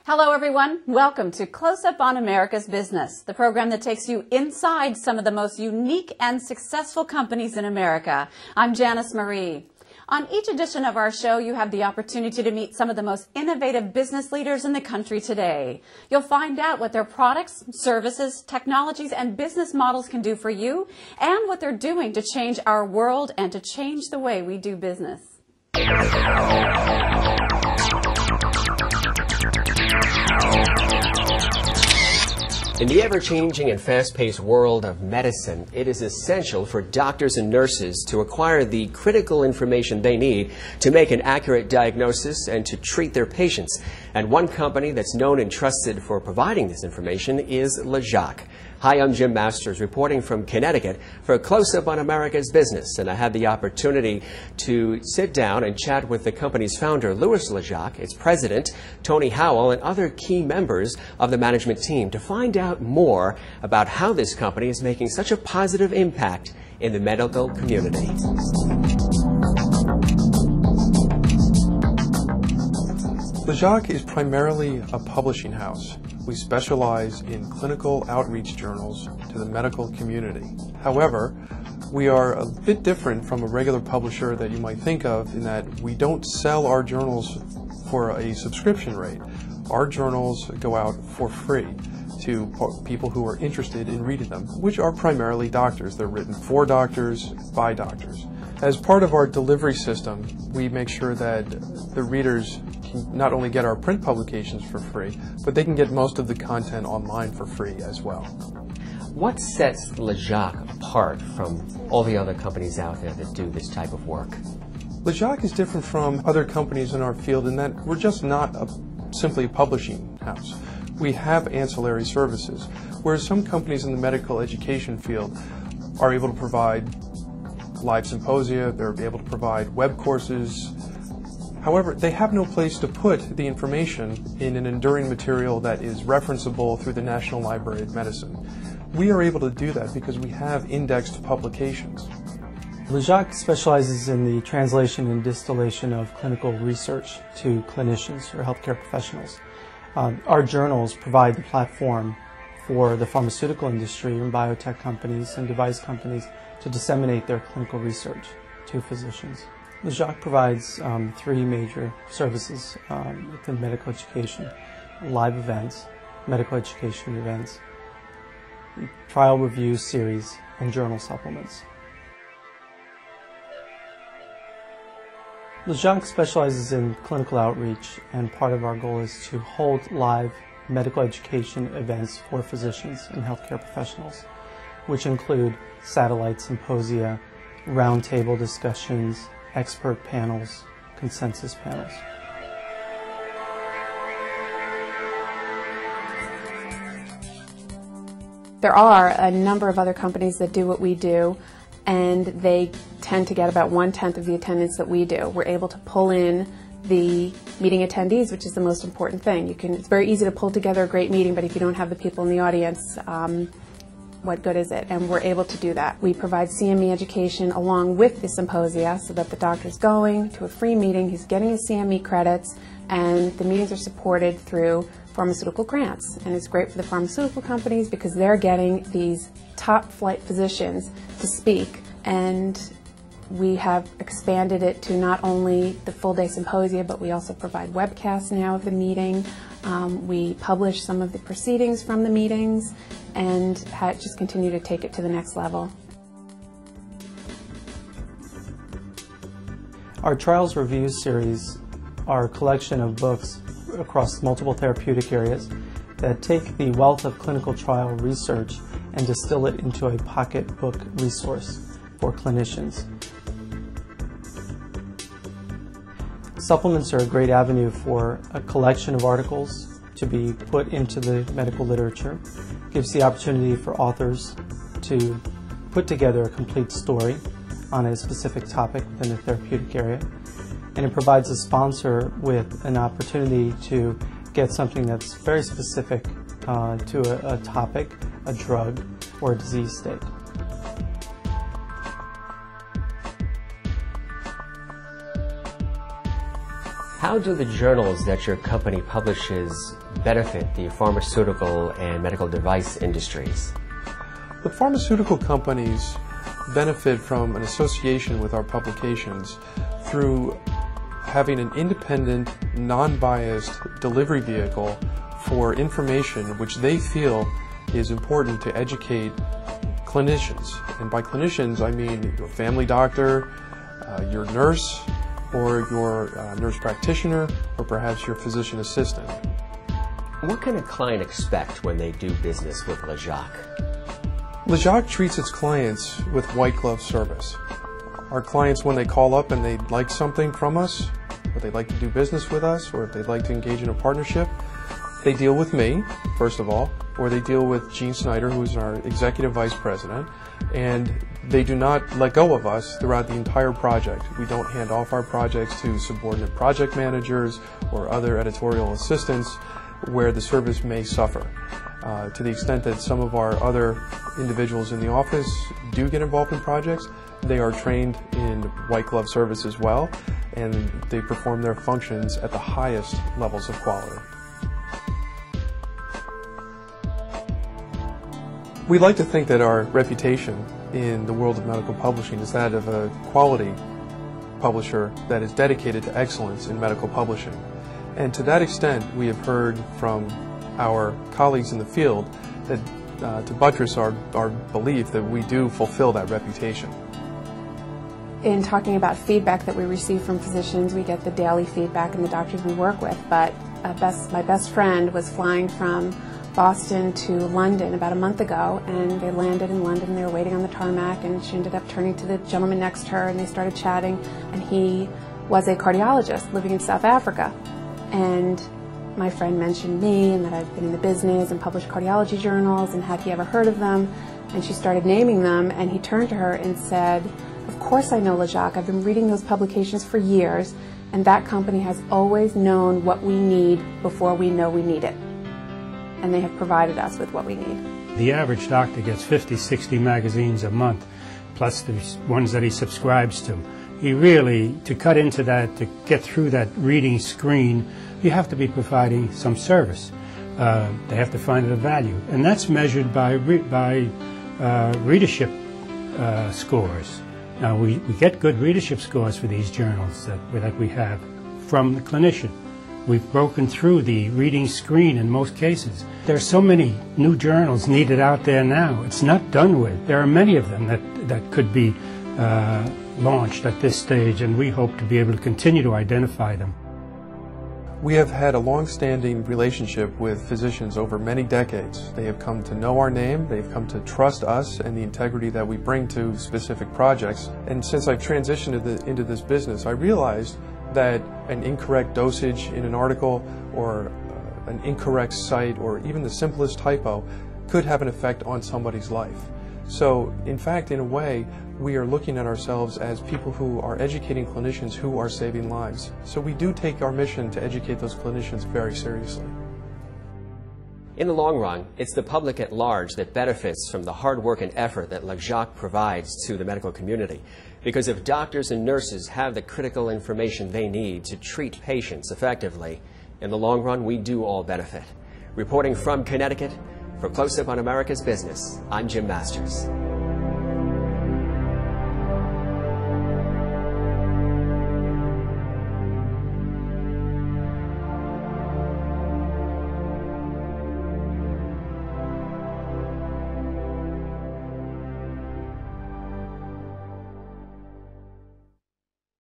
Hello everyone, welcome to Close Up on America's Business, the program that takes you inside some of the most unique and successful companies in America. I'm Janice Marie. On each edition of our show, you have the opportunity to meet some of the most innovative business leaders in the country today. You'll find out what their products, services, technologies, and business models can do for you, and what they're doing to change our world and to change the way we do business. In the ever-changing and fast-paced world of medicine, it is essential for doctors and nurses to acquire the critical information they need to make an accurate diagnosis and to treat their patients. And one company that's known and trusted for providing this information is LeJacq. Hi, I'm Jim Masters, reporting from Connecticut for a Close-Up on America's Business. And I had the opportunity to sit down and chat with the company's founder, Louis LeJacq, its president, Tony Howell, and other key members of the management team to find out more about how this company is making such a positive impact in the medical community. LeJacq is primarily a publishing house. We specialize in clinical outreach journals to the medical community. However, we are a bit different from a regular publisher that you might think of in that we don't sell our journals for a subscription rate. Our journals go out for free to people who are interested in reading them, which are primarily doctors. They're written for doctors, by doctors. As part of our delivery system, we make sure that the readers can not only get our print publications for free, but they can get most of the content online for free as well. What sets LeJacq apart from all the other companies out there that do this type of work? LeJacq is different from other companies in our field in that we're just not simply a publishing house. We have ancillary services, whereas some companies in the medical education field are able to provide live symposia, they're able to provide web courses. However, they have no place to put the information in an enduring material that is referenceable through the National Library of Medicine. We are able to do that because we have indexed publications. LeJacq specializes in the translation and distillation of clinical research to clinicians or healthcare professionals. Our journals provide the platform for the pharmaceutical industry and biotech companies and device companies to disseminate their clinical research to physicians. LeJacq provides three major services within medical education: live events, medical education events, trial review series, and journal supplements. LeJacq specializes in clinical outreach, and part of our goal is to hold live medical education events for physicians and healthcare professionals, which include satellite symposia, roundtable discussions, expert panels, consensus panels. There are a number of other companies that do what we do, and they tend to get about 1/10 of the attendance that we do. We're able to pull in the meeting attendees, which is the most important thing. It's very easy to pull together a great meeting, but if you don't have the people in the audience, what good is it? And we're able to do that. We provide CME education along with the symposia so that the doctor's going to a free meeting, he's getting his CME credits, and the meetings are supported through pharmaceutical grants. And it's great for the pharmaceutical companies because they're getting these top flight physicians to speak, and we have expanded it to not only the full day symposia, but we also provide webcasts now of the meeting. We publish some of the proceedings from the meetings and just continue to take it to the next level. Our Trials Review series are a collection of books across multiple therapeutic areas that take the wealth of clinical trial research and distill it into a pocketbook resource for clinicians. Supplements are a great avenue for a collection of articles to be put into the medical literature. It gives the opportunity for authors to put together a complete story on a specific topic within a therapeutic area. And it provides a sponsor with an opportunity to get something that's very specific to a topic, a drug, or a disease state. How do the journals that your company publishes benefit the pharmaceutical and medical device industries? The pharmaceutical companies benefit from an association with our publications through having an independent, non-biased delivery vehicle for information which they feel is important to educate clinicians. And by clinicians, I mean your family doctor, your nurse, or your nurse practitioner, or perhaps your physician assistant. What can a client expect when they do business with LeJacq? LeJacq treats its clients with white glove service. Our clients, when they call up and they'd like something from us, or they'd like to do business with us, or if they'd like to engage in a partnership, they deal with me, first of all, or they deal with Gene Snyder, who is our Executive Vice President, and they do not let go of us throughout the entire project. We don't hand off our projects to subordinate project managers or other editorial assistants where the service may suffer. To the extent that some of our other individuals in the office do get involved in projects, they are trained in white glove service as well, and they perform their functions at the highest levels of quality. We like to think that our reputation in the world of medical publishing is that of a quality publisher that is dedicated to excellence in medical publishing. And to that extent, we have heard from our colleagues in the field that to buttress our belief that we do fulfill that reputation. In talking about feedback that we receive from physicians, we get the daily feedback and the doctors we work with, but my best friend was flying from Boston to London about a month ago, and they landed in London. They were waiting on the tarmac, and she ended up turning to the gentleman next to her, and they started chatting, and he was a cardiologist living in South Africa. And my friend mentioned me and that I've been in the business and published cardiology journals, and had he ever heard of them? And she started naming them, and he turned to her and said, "Of course I know LeJacq. I've been reading those publications for years, and that company has always known what we need before we know we need it. And they have provided us with what we need." The average doctor gets 50, 60 magazines a month, plus the ones that he subscribes to. He really, to cut into that, to get through that reading screen, you have to be providing some service. They have to find it of value. And that's measured by readership scores. Now, we get good readership scores for these journals that we have from the clinician. We've broken through the reading screen in most cases. There are so many new journals needed out there now. It's not done with. There are many of them that could be launched at this stage, and we hope to be able to continue to identify them. We have had a long-standing relationship with physicians over many decades. They have come to know our name, they've come to trust us and the integrity that we bring to specific projects. And since I've transitioned into this business, I realized that an incorrect dosage in an article or an incorrect site or even the simplest typo could have an effect on somebody's life. So, in fact, in a way, we are looking at ourselves as people who are educating clinicians who are saving lives. So we do take our mission to educate those clinicians very seriously. In the long run, it's the public at large that benefits from the hard work and effort that LeJacq provides to the medical community. Because if doctors and nurses have the critical information they need to treat patients effectively, in the long run, we do all benefit. Reporting from Connecticut, for Close Up on America's Business, I'm Jim Masters.